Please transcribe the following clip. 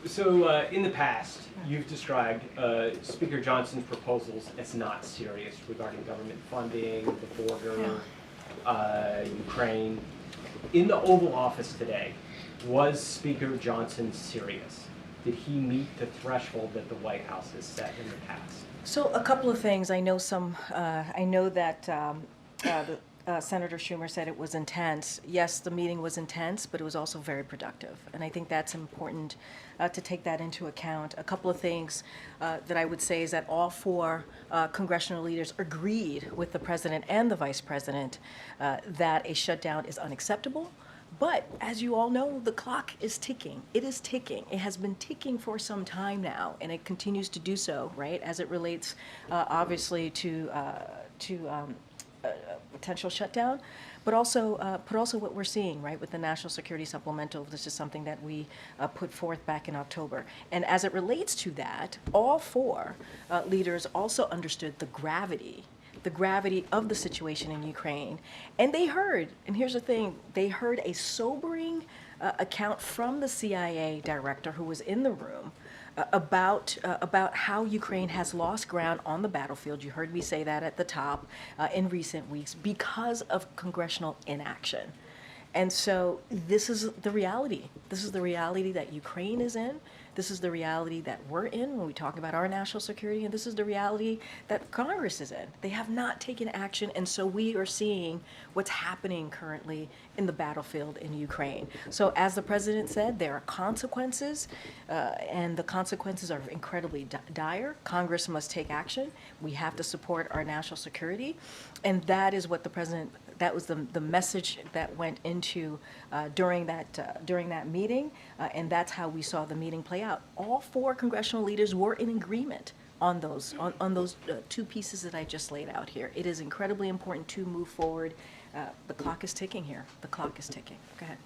In the past, you've described Speaker Johnson's proposals as not serious regarding government funding, the border, Ukraine. In the Oval Office today, was Speaker Johnson serious? Did he meet the threshold that the White House has set in the past? So a couple of things. I know that Senator Schumer said it was intense. Yes, the meeting was intense, but it was also very productive. And I think that's important to take that into account. A couple of things that I would say is that all four congressional leaders agreed with the president and the vice president that a shutdown is unacceptable. But as you all know, the clock is ticking. It is ticking. It has been ticking for some time now, and it continues to do so, right, as it relates obviously to potential shutdown, but also what we're seeing, right, with the National Security Supplemental. This is something that we put forth back in October. And as it relates to that, all four leaders also understood the gravity of the situation in Ukraine. And they heard, and here's the thing, they heard a sobering account from the CIA director who was in the room about how Ukraine has lost ground on the battlefield. You heard me say that at the top in recent weeks because of congressional inaction. And so this is the reality. This is the reality that Ukraine is in. This is the reality that we're in when we talk about our national security, and this is the reality that Congress is in. They have not taken action, and so we are seeing what's happening currently in the battlefield in Ukraine. So as the president said, there are consequences, and the consequences are incredibly dire. Congress must take action. We have to support our national security, and that is what the president, that was the message that went into during that meeting, and that's how we saw the meeting play out. All four congressional leaders were in agreement on those two pieces that I just laid out here. It is incredibly important to move forward. The clock is ticking here. The clock is ticking. Go ahead.